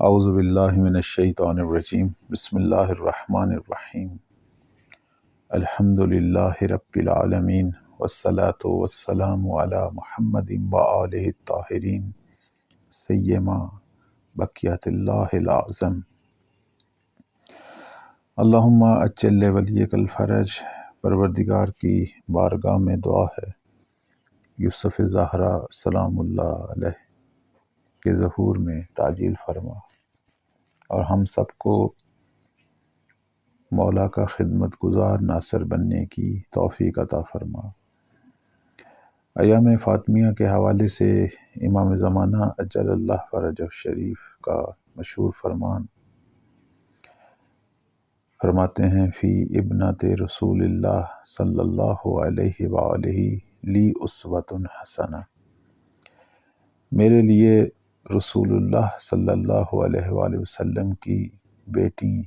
اعوذ باللہ من الشیطان الرجیم بسم اللہ الرحمن الرحیم الحمد للہ رب العالمین والصلاة والسلام علی محمد وآلہ الطاہرین سیما بقیت اللہ العظم اللہم اجل ولیک الفرج۔ پروردگار کی بارگاہ میں دعا ہے یوسف زہرا سلام اللہ علیہ کے ظہور میں تعجیل فرما، اور ہم سب کو مولا کا خدمت گزار ناصر بننے کی توفیق عطا فرما۔ ایام فاطمیہ کے حوالے سے امام زمانہ اجل اللہ فرجہ شریف کا مشہور فرمان فرماتے ہیں، فی ابنت رسول اللہ صلی اللہ علیہ وآلہ لی اسوۃ حسنہ، میرے لیے رسول اللہ صلی اللہ علیہ وآلہ وسلم کی بیٹی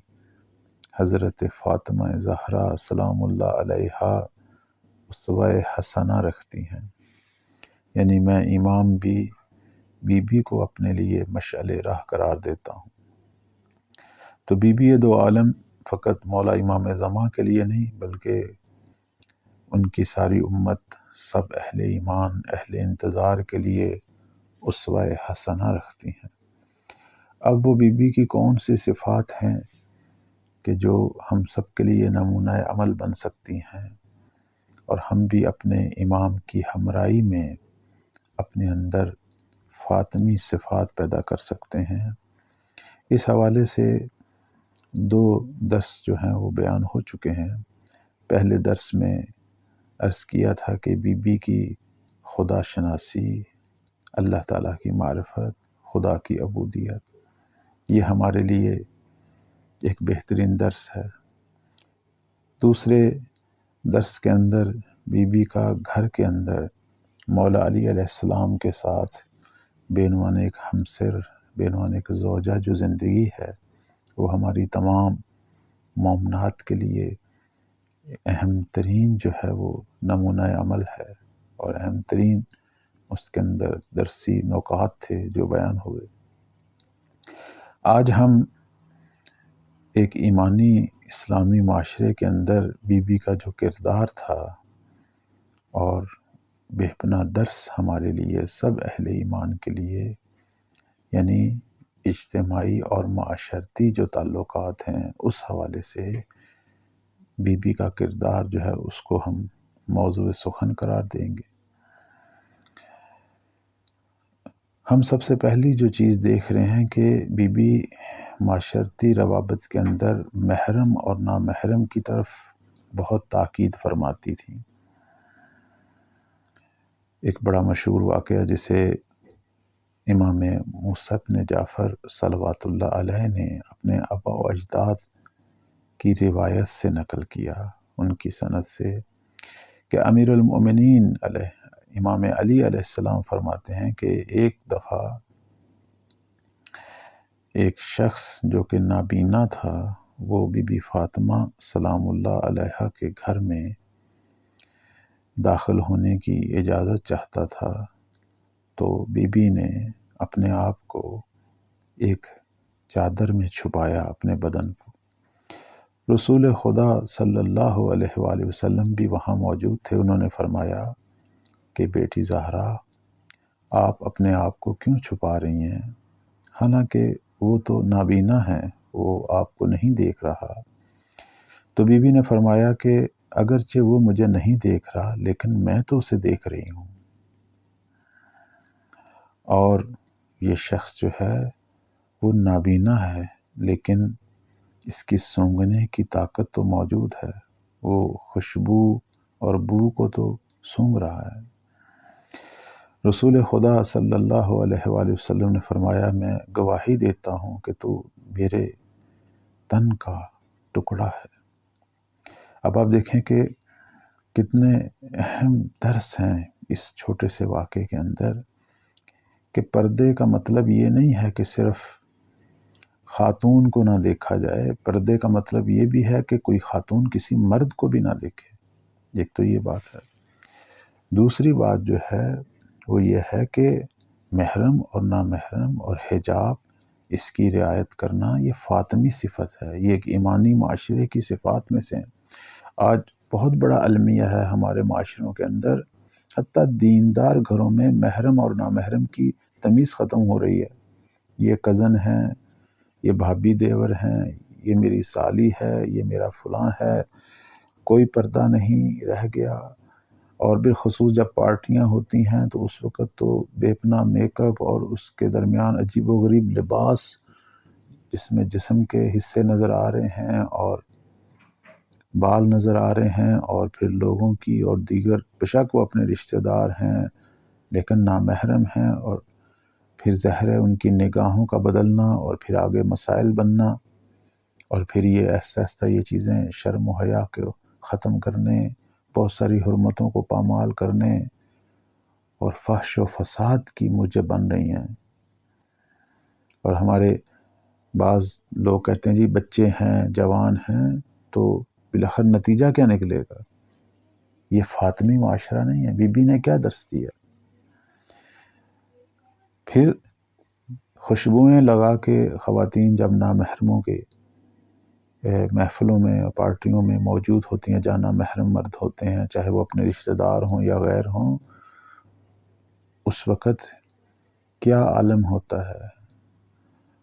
حضرت فاطمہ زہرا سلام اللہ علیہا اسوہ حسنہ رکھتی ہیں، یعنی میں امام بھی بی بی کو اپنے لیے مشعل راہ قرار دیتا ہوں۔ تو بی بی دو عالم فقط مولا امام زمان کے لیے نہیں، بلکہ ان کی ساری امت، سب اہل ایمان، اہل انتظار کے لیے اسوہ حسنہ رکھتی ہیں۔ اب وہ بی بی کی کون سی صفات ہیں کہ جو ہم سب کے لیے نمونہ عمل بن سکتی ہیں، اور ہم بھی اپنے امام کی ہمراہی میں اپنے اندر فاطمی صفات پیدا کر سکتے ہیں، اس حوالے سے دو درس جو ہیں وہ بیان ہو چکے ہیں۔ پہلے درس میں عرض کیا تھا کہ بی بی کی خدا شناسی، اللہ تعالیٰ کی معرفت، خدا کی عبودیت، یہ ہمارے لیے ایک بہترین درس ہے۔ دوسرے درس کے اندر بی بی کا گھر کے اندر مولا علی علیہ السلام کے ساتھ بینوان ایک ہمسر، بینوان ایک زوجہ جو زندگی ہے، وہ ہماری تمام مومنات کے لیے اہم ترین جو ہے وہ نمونہ عمل ہے، اور اہم ترین اس کے اندر درسی نکات تھے جو بیان ہوئے۔ آج ہم ایک ایمانی اسلامی معاشرے کے اندر بی بی کا جو کردار تھا، اور بے پناہ درس ہمارے لیے، سب اہل ایمان کے لیے، یعنی اجتماعی اور معاشرتی جو تعلقات ہیں، اس حوالے سے بی بی کا کردار جو ہے اس کو ہم موضوع سخن قرار دیں گے۔ ہم سب سے پہلی جو چیز دیکھ رہے ہیں کہ بی بی معاشرتی روابط کے اندر محرم اور نامحرم کی طرف بہت تاکید فرماتی تھی۔ ایک بڑا مشہور واقعہ جسے امام موسیٰ بن جعفر صلوات اللہ علیہ نے اپنے آباء و اجداد کی روایت سے نقل کیا، ان کی سند سے، کہ امیر المؤمنین علیہ امام علی علیہ السلام فرماتے ہیں کہ ایک دفعہ ایک شخص جو کہ نابینا تھا، وہ بی بی فاطمہ سلام اللہ علیہا کے گھر میں داخل ہونے کی اجازت چاہتا تھا، تو بی بی نے اپنے آپ کو ایک چادر میں چھپایا، اپنے بدن کو۔ رسول خدا صلی اللہ علیہ وآلہ وسلم بھی وہاں موجود تھے۔ انہوں نے فرمایا کہ بیٹی زہرا، آپ اپنے آپ کو کیوں چھپا رہی ہیں؟ حالانکہ وہ تو نابینا ہے، وہ آپ کو نہیں دیکھ رہا۔ تو بی بی نے فرمایا کہ اگرچہ وہ مجھے نہیں دیکھ رہا، لیکن میں تو اسے دیکھ رہی ہوں، اور یہ شخص جو ہے وہ نابینا ہے، لیکن اس کی سونگھنے کی طاقت تو موجود ہے، وہ خوشبو اور بو کو تو سونگھ رہا ہے۔ رسول خدا صلی اللہ علیہ وآلہ وسلم نے فرمایا، میں گواہی دیتا ہوں کہ تو میرے تن کا ٹکڑا ہے۔ اب آپ دیکھیں کہ کتنے اہم درس ہیں اس چھوٹے سے واقعے کے اندر، کہ پردے کا مطلب یہ نہیں ہے کہ صرف خاتون کو نہ دیکھا جائے، پردے کا مطلب یہ بھی ہے کہ کوئی خاتون کسی مرد کو بھی نہ دیکھے۔ ایک تو یہ بات ہے۔ دوسری بات جو ہے وہ یہ ہے کہ محرم اور نامحرم اور حجاب، اس کی رعایت کرنا یہ فاطمی صفت ہے، یہ ایک ایمانی معاشرے کی صفات میں سے ہیں۔ آج بہت بڑا المیہ ہے ہمارے معاشروں کے اندر، حتیٰ دیندار گھروں میں محرم اور نامحرم کی تمیز ختم ہو رہی ہے۔ یہ کزن ہیں، یہ بھابھی دیور ہیں، یہ میری سالی ہے، یہ میرا فلاں ہے، کوئی پردہ نہیں رہ گیا۔ اور بالخصوص جب پارٹیاں ہوتی ہیں تو اس وقت تو بے پناہ میک اپ اور اس کے درمیان عجیب و غریب لباس جس میں جسم کے حصے نظر آ رہے ہیں اور بال نظر آ رہے ہیں، اور پھر لوگوں کی اور دیگر بشک وہ اپنے رشتہ دار ہیں لیکن نامحرم ہیں، اور پھر ظاہر ہے ان کی نگاہوں کا بدلنا اور پھر آگے مسائل بننا، اور پھر یہ آہستہ آہستہ یہ چیزیں شرم و حیا کو ختم کرنے، بہت ساری حرمتوں کو پامال کرنے اور فحش و فساد کی موجب بن رہی ہیں۔ اور ہمارے بعض لوگ کہتے ہیں جی بچے ہیں، جوان ہیں، تو بالآخر نتیجہ کیا نکلے گا؟ یہ فاطمی معاشرہ نہیں ہے۔ بی بی نے کیا درس دیا؟ پھر خوشبوئیں لگا کے خواتین جب نامحرموں کے محفلوں میں اور پارٹیوں میں موجود ہوتی ہیں جہاں نامحرم مرد ہوتے ہیں، چاہے وہ اپنے رشتہ دار ہوں یا غیر ہوں، اس وقت کیا عالم ہوتا ہے۔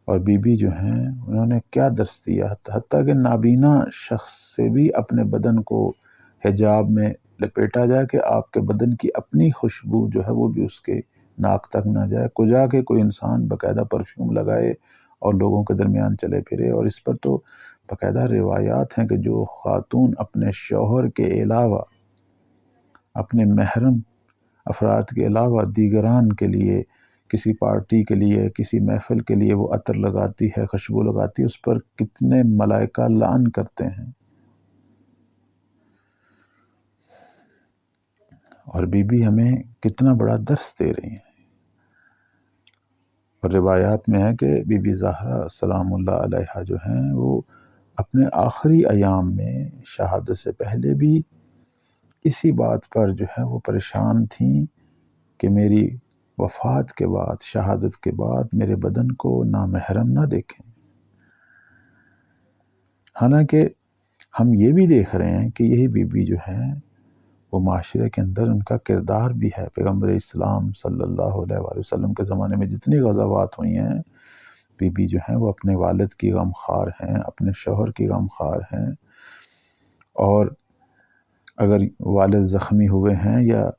اور بی بی جو ہیں انہوں نے کیا درس دیا، حتیٰ کہ نابینا شخص سے بھی اپنے بدن کو حجاب میں لپیٹا جائے کہ آپ کے بدن کی اپنی خوشبو جو ہے وہ بھی اس کے ناک تک نہ جائے، کجا کے کوئی انسان باقاعدہ پرفیوم لگائے اور لوگوں کے درمیان چلے پھرے۔ اور اس پر تو باقاعدہ روایات ہیں کہ جو خاتون اپنے شوہر کے علاوہ، اپنے محرم افراد کے علاوہ دیگران کے لیے، کسی پارٹی کے لیے، کسی محفل کے لیے وہ عطر لگاتی ہے، خوشبو لگاتی ہے، اس پر کتنے ملائکہ لعن کرتے ہیں۔ اور بی بی ہمیں کتنا بڑا درس دے رہی ہیں۔ اور روایات میں ہے کہ بی بی زہرا سلام اللہ علیہا جو ہیں وہ اپنے آخری ایام میں شہادت سے پہلے بھی اسی بات پر جو ہے وہ پریشان تھیں کہ میری وفات کے بعد، شہادت کے بعد میرے بدن کو نامحرم نہ دیکھیں۔ حالانکہ ہم یہ بھی دیکھ رہے ہیں کہ یہی بی بی جو ہیں وہ معاشرے کے اندر ان کا کردار بھی ہے۔ پیغمبر اسلام صلی اللہ علیہ وآلہ وسلم کے زمانے میں جتنی غزوات ہوئی ہیں، بی بی جو ہیں وہ اپنے والد کی غمخوار ہیں، اپنے شوہر کی غمخوار ہیں، اور اگر والد زخمی ہوئے ہیں یا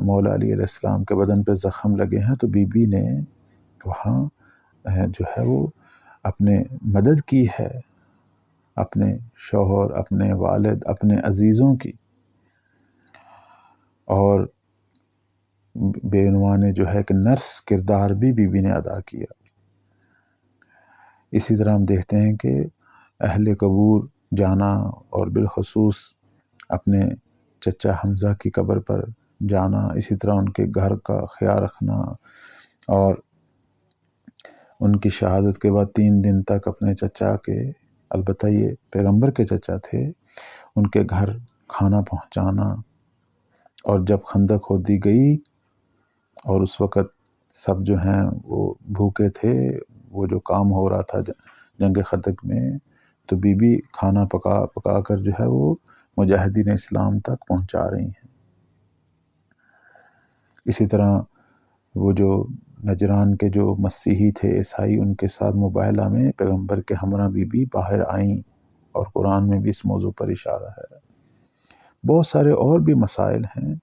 مولا علی علیہ السلام کے بدن پہ زخم لگے ہیں تو بی بی نے وہاں جو ہے وہ اپنے مدد کی ہے، اپنے شوہر، اپنے والد، اپنے عزیزوں کی، اور بے عنوان جو ہے کہ نرس کردار بھی بی بی نے ادا کیا۔ اسی طرح ہم دیکھتے ہیں کہ اہل قبور جانا، اور بالخصوص اپنے چچا حمزہ کی قبر پر جانا، اسی طرح ان کے گھر کا خیال رکھنا، اور ان کی شہادت کے بعد 3 دن تک اپنے چچا کے، البتہ یہ پیغمبر کے چچا تھے، ان کے گھر کھانا پہنچانا، اور جب خندق کھودی گئی اور اس وقت سب جو ہیں وہ بھوکے تھے، وہ جو کام ہو رہا تھا جنگ خندق میں، تو بی بی کھانا پکا پکا کر جو ہے وہ مجاہدین اسلام تک پہنچا رہی ہیں۔ اسی طرح وہ جو نجران کے جو مسیحی تھے، عیسائی، ان کے ساتھ مباہلہ میں پیغمبر کے ہمراہ بی بی باہر آئیں، اور قرآن میں بھی اس موضوع پر اشارہ ہے۔ بہت سارے اور بھی مسائل ہیں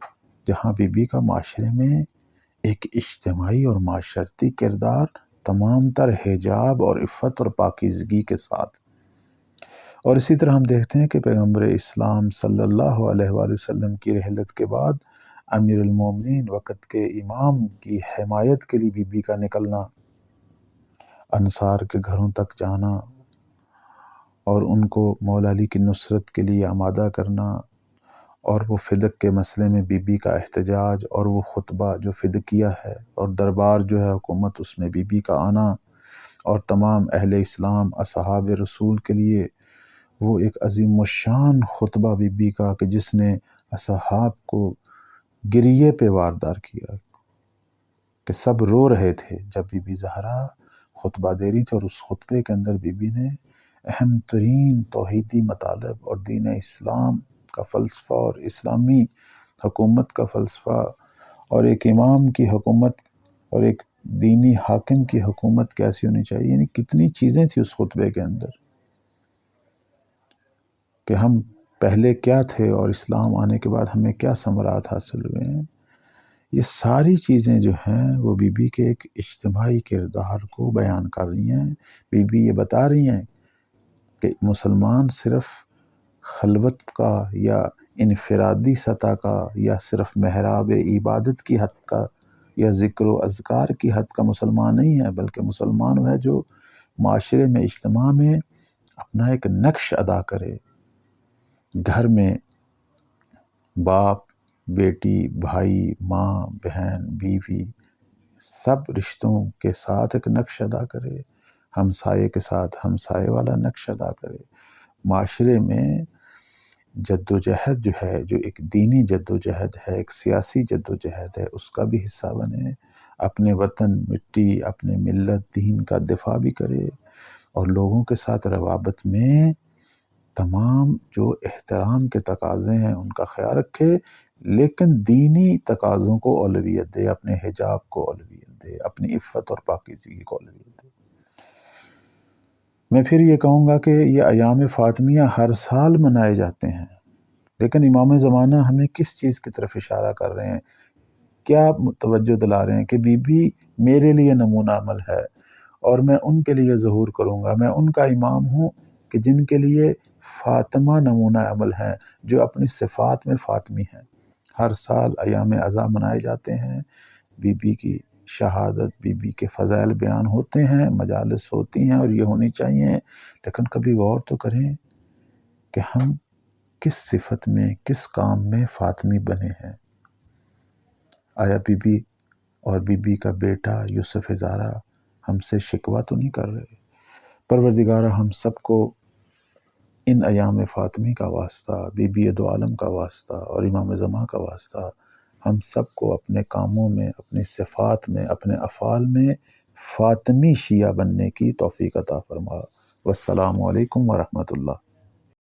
جہاں بی بی کا معاشرے میں ایک اجتماعی اور معاشرتی کردار تمام تر حجاب اور عفت اور پاکیزگی کے ساتھ۔ اور اسی طرح ہم دیکھتے ہیں کہ پیغمبر اسلام صلی اللہ علیہ وآلہ وسلم کی رحلت کے بعد امیر المومنین وقت کے امام کی حمایت کے لیے بی بی کا نکلنا، انصار کے گھروں تک جانا، اور ان کو مولا علی کی نصرت کے لیے آمادہ کرنا، اور وہ فدق کے مسئلے میں بی بی کا احتجاج، اور وہ خطبہ جو فدقیہ ہے، اور دربار جو ہے حکومت، اس میں بی بی کا آنا، اور تمام اہل اسلام اصحاب رسول کے لیے وہ ایک عظیم الشان خطبہ بی بی کا کہ جس نے اصحاب کو گریے پہ واردار کیا، کہ سب رو رہے تھے جب بی بی زہرا خطبہ دے رہی تھی، اور اس خطبے کے اندر بی بی نے اہم ترین توحیدی مطالب اور دین اسلام کا فلسفہ اور اسلامی حکومت کا فلسفہ اور ایک امام کی حکومت اور ایک دینی حاکم کی حکومت کیسی ہونی چاہیے، یعنی کتنی چیزیں تھیں اس خطبے کے اندر کہ ہم پہلے کیا تھے اور اسلام آنے کے بعد ہمیں کیا ثمرات حاصل ہوئے ہیں۔ یہ ساری چیزیں جو ہیں وہ بی بی کے ایک اجتماعی کردار کو بیان کر رہی ہیں۔ بی بی یہ بتا رہی ہیں کہ مسلمان صرف خلوت کا یا انفرادی سطح کا یا صرف محراب عبادت کی حد کا یا ذکر و اذکار کی حد کا مسلمان نہیں ہے، بلکہ مسلمان وہ ہے جو معاشرے میں اجتماع میں اپنا ایک نقش ادا کرے، گھر میں باپ بیٹی بھائی ماں بہن بیوی سب رشتوں کے ساتھ ایک نقش ادا کرے، ہمسائے کے ساتھ ہمسائے والا نقش ادا کرے، معاشرے میں جد و جہد جو ہے، جو ایک دینی جد و جہد ہے، ایک سیاسی جد و جہد ہے، اس کا بھی حصہ بنے، اپنے وطن مٹی اپنے ملت دین کا دفاع بھی کرے، اور لوگوں کے ساتھ روابط میں تمام جو احترام کے تقاضے ہیں ان کا خیال رکھے، لیکن دینی تقاضوں کو اولویت دے، اپنے حجاب کو اولویت دے، اپنی عفت اور پاکیزگی کو اولویت دے۔ میں پھر یہ کہوں گا کہ یہ ایام فاطمیہ ہر سال منائے جاتے ہیں، لیکن امام زمانہ ہمیں کس چیز کی طرف اشارہ کر رہے ہیں، کیا توجہ دلا رہے ہیں کہ بی بی میرے لیے نمونہ عمل ہے، اور میں ان کے لیے ظہور کروں گا، میں ان کا امام ہوں کہ جن کے لیے فاطمہ نمونہ عمل ہیں، جو اپنی صفات میں فاطمی ہیں۔ ہر سال ایام عزا منائے جاتے ہیں، بی بی کی شہادت بی بی کے فضائل بیان ہوتے ہیں، مجالس ہوتی ہیں اور یہ ہونی چاہیے، لیکن کبھی غور تو کریں کہ ہم کس صفت میں کس کام میں فاطمی بنے ہیں۔ آیا بی بی اور بی بی کا بیٹا یوسف زارا ہم سے شکوہ تو نہیں کر رہے؟ پروردگارہ ہم سب کو ان ایام فاطمی کا واسطہ، بی بی دو عالم کا واسطہ اور امام زمان کا واسطہ ہم سب کو اپنے کاموں میں، اپنی صفات میں، اپنے افعال میں فاطمی شیعہ بننے کی توفیق عطا فرما۔ والسلام علیکم ورحمۃ اللہ۔